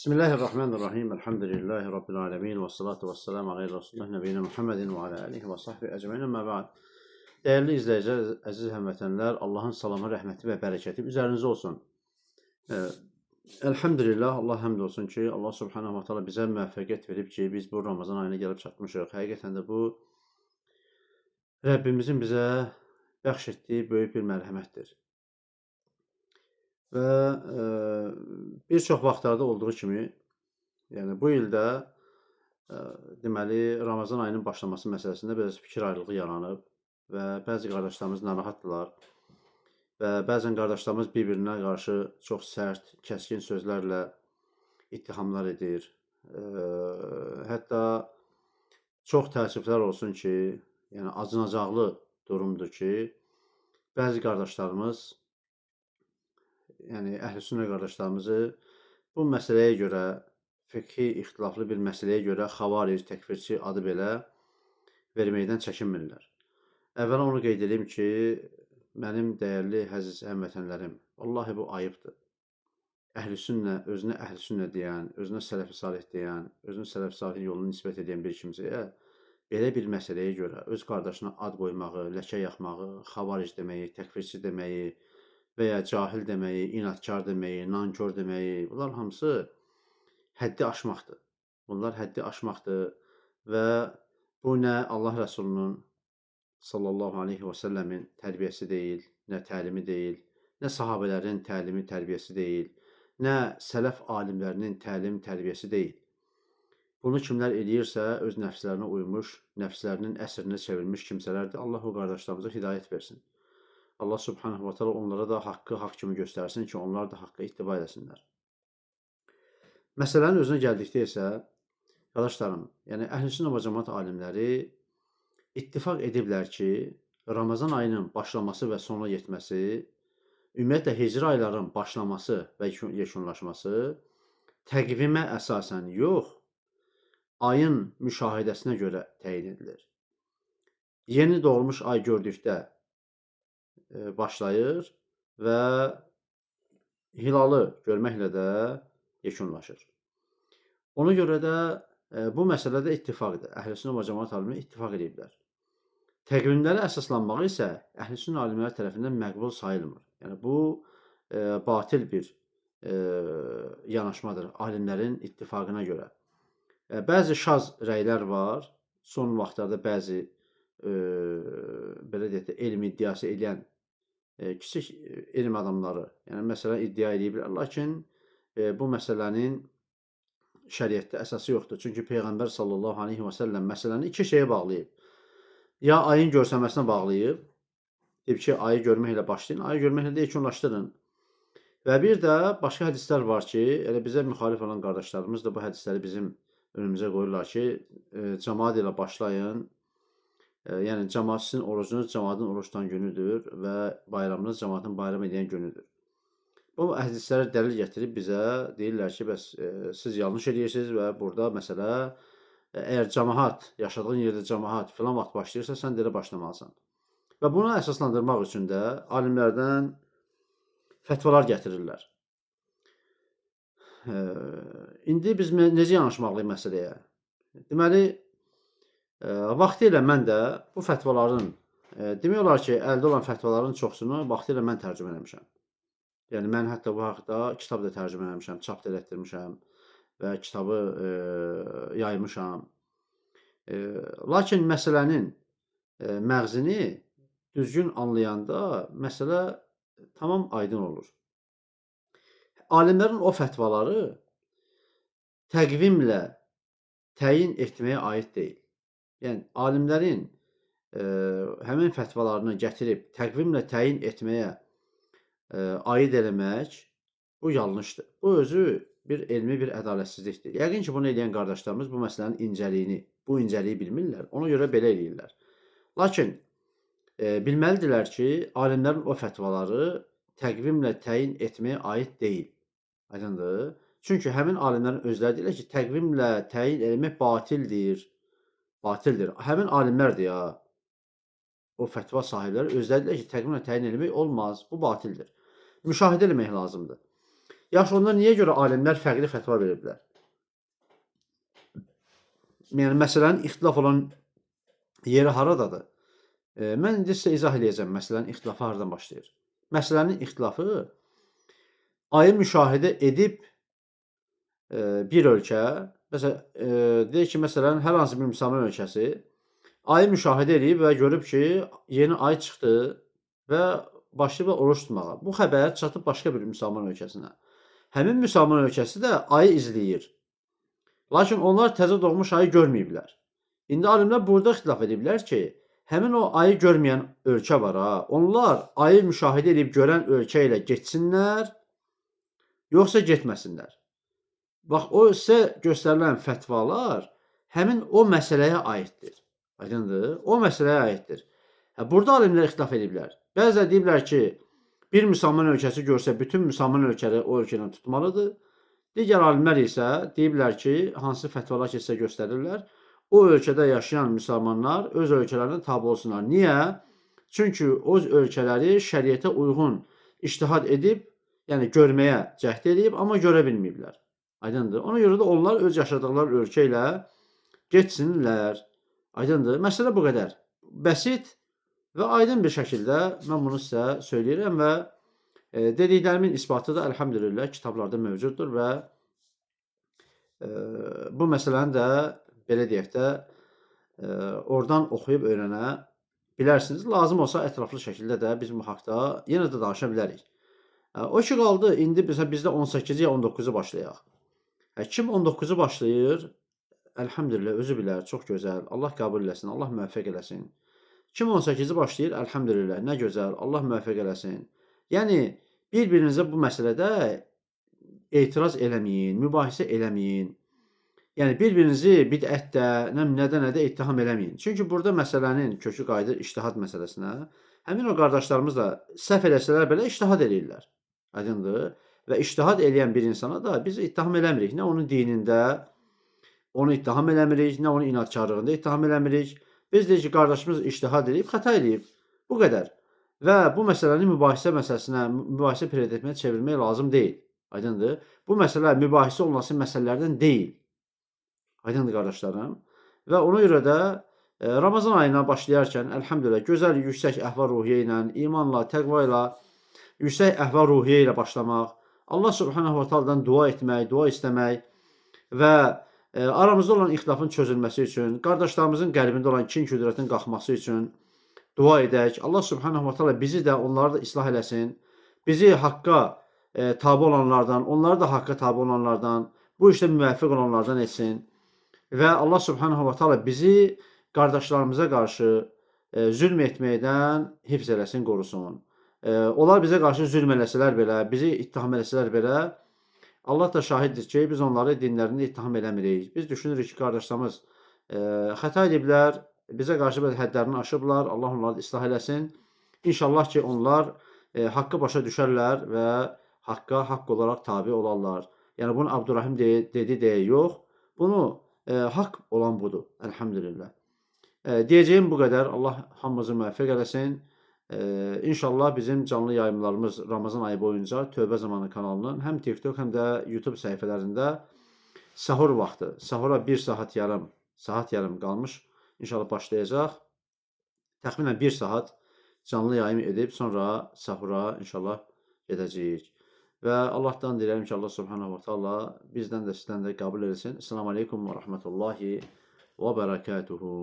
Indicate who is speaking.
Speaker 1: Bismillahirrahmanirrahim. Elhamdülillahi Rabbil alemin. Ve salatu ve selamu aleyhi Resulullah nebiyina Muhammedin ve ala alihi ve sahbihi ecmaîn. Amma ba'd. Değerli izleyiciler, aziz həmvətənlər, Allahın salamı, rəhməti və bərəkəti üzərinizə olsun. Elhamdülillah, Allah həmd olsun ki, Allah subhanahu wa ta'ala bizə müvəffəqiyyət verib ki, biz bu Ramazan ayına gəlib çatmışıq. Həqiqətən də bu Rəbbimizin bizə bəxş etdiyi böyük bir mərhəmətdir. Və bir çox vaxtlarda olduğu kimi, yəni bu ildə deməli Ramazan ayının başlaması məsələsində biraz fikir ayrılığı yaranıb və bəzi qardaşlarımız narahatdırlar və bəzən qardaşlarımız bir-birinə qarşı çox sərt, kəskin sözlərlə ittihamlar edir. Hətta çox təəssüflər olsun ki, yəni acınacaqlı durumdur ki, bəzi qardaşlarımız, yəni əhl-i-sünnə qardaşlarımızı bu məsələyə görə, fiqhi ixtilaflı bir məsələyə görə xavaric, təkfirçi adı belə verməkdən çəkinmirlər. Əvvəla onu qeyd edeyim ki, mənim dəyərli əziz həmvətənlərim, vallahi bu ayıbdır. Əhl-i-sünnə, özünə əhl-i-sünnə deyən, özünə sələf-i salih deyən, özünə sələf-i salih yolunu nisbət edən bir kimsəyə belə bir məsələyə görə öz qardaşına ad qoymağı, ləkə yaxmağı, xavaric deməyi, təkfirçi deməyi və ya cahil deməyi, inadkar deməyi, nankör deməyi, bunlar hamısı həddi aşmaqdır. Bunlar həddi aşmaqdır və bu nə Allah Rəsulunun sallallahu aleyhi və səlləmin tərbiyəsi deyil, nə təlimi deyil, nə sahabələrin təlimi, tərbiyəsi deyil, nə sələf alimlərinin təlim, tərbiyəsi deyil. Bunu kimlər eləyirsə, öz nəfslərinə uymuş, nəfslərinin əsrinə çevrilmiş kimsələrdir. Allah o qardaşlarımıza hidayət versin. Allah subhanahu wa ta'ala onlara da haqqı haqq kimi göstərsin ki, onlar da haqqı ittiba eləsinlər. Məsələnin özünə gəldikdə isə, qardaşlarım, yəni əhl-i-sünnə və cəmaət alimləri ittifaq ediblər ki, Ramazan ayının başlaması və sonuna yetməsi, ümumiyyətlə hicri ayların başlaması və yekunlaşması təqvimə əsasən yox, ayın müşahidəsinə görə təyin edilir. Yeni doğulmuş ay gördükdə başlayır və hilalı görməklə də yekunlaşır. Ona görə də bu məsələdə ittifaqdır. Əhl-i-sünnə və cəmaət alimləri ittifaq ediblər. Təqvimlərə əsaslanmağı isə əhl-i-sünnə alimləri tərəfindən məqbul sayılmır. Yəni bu batil bir yanaşmadır alimlərin ittifaqına görə. Bəzi şaz rəylər var. Son vaxtlarda bəzi belə deyək də elm iddiası edən kiçik elm adamları, yəni məsələn iddia ediblər, lakin bu məsələnin şəriətdə əsası yoxdur. Çünki Peyğəmbər sallallahu aleyhi və səlləm məsələni iki şeyə bağlayıb. Ya ayın görsənməsinə bağlayıb, deyib ki, ayı görməklə başlayın, ayı görməklə də yekunlaşdırın. Və bir də başqa hədislər var ki, elə bizə müxalif olan qardaşlarımız da bu hədisləri bizim önümüzə qoyurlar ki, cəmaat ilə başlayın, yəni cəmaat sizin orucunuz cəmaatın oruç tutan günüdür və bayramınız cəmaatın bayram edən günüdür. Bu hədisləri dəlil gətirib bizə deyirlər ki, bəs siz yanlış edirsiniz və burada məsələ əgər cəmaat, yaşadığın yerdə cəmaat filan vaxt başlayırsa, sən də elə başlamalısan. Və bunu əsaslandırmaq üçün də alimlərdən fətvalar gətirirlər. İndi biz necə yanaşmalıyıq məsələyə? Deməli, vaxtı ilə mən də bu fətvaların, demək olar ki, əldə olan fətvaların çoxsunu vaxtı ilə mən tərcümə eləmişəm. Yəni, mən hətta bu haqda kitab da tərcümə eləmişəm, çap da elətdirmişəm və kitabı yaymışam. Lakin məsələnin məğzini düzgün anlayanda məsələ tamam aydın olur. Alimlərin o fətvaları təqvimlə təyin etməyə aid deyil. Yəni, alimlərin həmin fətvalarını gətirib təqvimlə təyin etməyə aid eləmək, bu yanlışdır. Bu özü bir elmi bir ədalətsizlikdir. Yəqin ki, bunu eləyən qardaşlarımız bu məsələnin incəliyini, bu incəliyi bilmirlər, ona görə belə eləyirlər. Lakin bilməlidirlər ki, alimlərin o fətvaları təqvimlə təyin etməyə aid deyil. Aydındır? Çünki həmin alimlərin özləri deyirlər ki, təqvimlə təyin etmək batildir. Batildir. Həmin alimlərdir ya, o fətva sahibləri özləri deyirlər ki, təqvimlə təyin etmək olmaz, bu batildir. Müşahidə eləmək lazımdır. Yaxşı, onda niyə görə alimlər fərqli fətva veriblər? Yəni, məsələnin ixtilaf olan yeri haradadır? Mən indi sizə izah eləyəcəm məsələnin ixtilafı haradan başlayır. Məsələnin ixtilafı ayı müşahidə edib bir ölkə, məsələn, deyək ki, məsələn, hər hansı bir müsəlman ölkəsi ayı müşahidə edib və görüb ki, yeni ay çıxdı və başlayıb oruç tutmağa. Bu xəbər çatıb başqa bir müsəlman ölkəsinə. Həmin müsəlman ölkəsi də ayı izləyir. Lakin onlar təzə doğmuş ayı görməyiblər. İndi alimlər burada ixtilaf ediblər ki, həmin o ayı görməyən ölkə var ha, onlar ayı müşahidə edib görən ölkə ilə getsinlər, yoxsa getməsinlər. Bax, o sizə göstərilən fətvalar həmin o məsələyə aiddir. Aydındır? O məsələyə aiddir. Burada alimlər ixtilaf ediblər. Bəziləri deyiblər ki, bir müsəlman ölkəsi görsə, bütün müsəlman ölkələri o ölkədən tutmalıdır. Digər alimlər isə deyiblər ki, hansı fətvalar ki, sizə göstərirlər, o ölkədə yaşayan müsəlmanlar öz ölkələrinə tabi olsunlar. Niyə? Çünki o ölkələri şəriətə uyğun ictihad edib, yəni görməyə cəhd edib, amma görə bilməyiblər. Aydındır? Ona görə də onlar öz yaşadıqları ölkə ilə getsinlər. Aydındır? Məsələ bu qədər. Bəsit və aydın bir şəkildə mən bunu sizə söyləyirəm və dediklərimin isbatı da əlhamdülillah kitablarda mövcuddur və bu məsələni də belə deyək də oradan oxuyub öyrənə bilərsiniz. Lazım olsa ətraflı şəkildə də biz bu haqda yenə də danışa bilərik. O ki qaldı, indi bizdə 18-i ya 19-u başlayaq. Kim 19-u başlayır, əlhamdülillah özü bilər, çox gözəl. Allah qəbul eləsin, Allah müvəffəq eləsin. Kim 18-i başlayır, əlhamdülillah, nə gözəl, Allah müvəffəq eləsin. Yəni, bir-birinizə bu məsələdə etiraz eləməyin, mübahisə eləməyin. Yəni, bir-birinizi bidətdə, nədə ittiham eləməyin. Çünki burada məsələnin kökü qayıdır ictihad məsələsinə. Həmin o qardaşlarımız da səhv eləsələr belə ictihad eləyirlər. Aydındır? Və ictihad eləyən bir insana da biz ittiham eləmirik. Nə onun dinində onu ittiham eləmirik, nə onun inadkarlığında ittiham eləmirik. Biz deyik ki, qardaşımız ictihad edib, xəta edib. Bu qədər. Və bu məsələni mübahisə məsələsinə, mübahisə prioritetine çevirmək lazım deyil. Aydındır? Bu məsələ mübahisə olunası məsələlərdən deyil. Aydındır qardaşlarım? Və ona görə də Ramazan ayına başlayarkən, əlhamdülillah, gözəl, yüksək əhval-ruhiyyə ilə, imanla, təqva ilə, yüksək əhval-ruhiyyə ilə başlamaq, Allah subhanahu wa ta'adan dua etmək, dua istəmək və aramızda olan ixtilafın çözülməsi üçün, qardaşlarımızın qəlbində olan kin küdrətin qalxması üçün dua edək. Allah subhanahu wa ta'ala bizi də, onları da islah eləsin. Bizi haqqa tabi olanlardan, onları da haqqa tabi olanlardan, bu işdə müvəffiq olanlardan etsin. Və Allah subhanahu wa ta'ala bizi qardaşlarımıza qarşı zülm etməkdən hifz eləsin, qorusun. Onlar bizə qarşı zülm eləsələr belə, bizi ittiham eləsələr belə, Allah da şahiddir ki, biz onları dinlərində ittiham eləmirik. Biz düşünürük ki, qardaşlarımız xəta ediblər, bizə qarşı belə həddlərini aşıblar, Allah onları islah eləsin. İnşallah ki, onlar haqqı başa düşərlər və haqqa haqq olaraq tabi olarlar. Yəni, bunu Abdurrahim dedi deyə yox, bunu haqq olan budur, əlhamdülillah. Deyəcəyim bu qədər, Allah hamımızı müvəffəq eləsin. İnşallah bizim canlı yayımlarımız Ramazan ayı boyunca Tövbə Zamanı kanalının həm TikTok, həm də YouTube səhifələrində sahur vaxtı, sahura 1 saat yarım qalmış. İnşallah başlayacaq. Təxminən 1 saat canlı yayım edib, sonra sahura inşallah gedəcəyik. Və Allahdan diləyirəm ki, Allah subhanahu wa ta'ala bizdən də sizdən də qəbul etsin. Esselamu aleykum və rəhmətullahi və bərəkətuhu.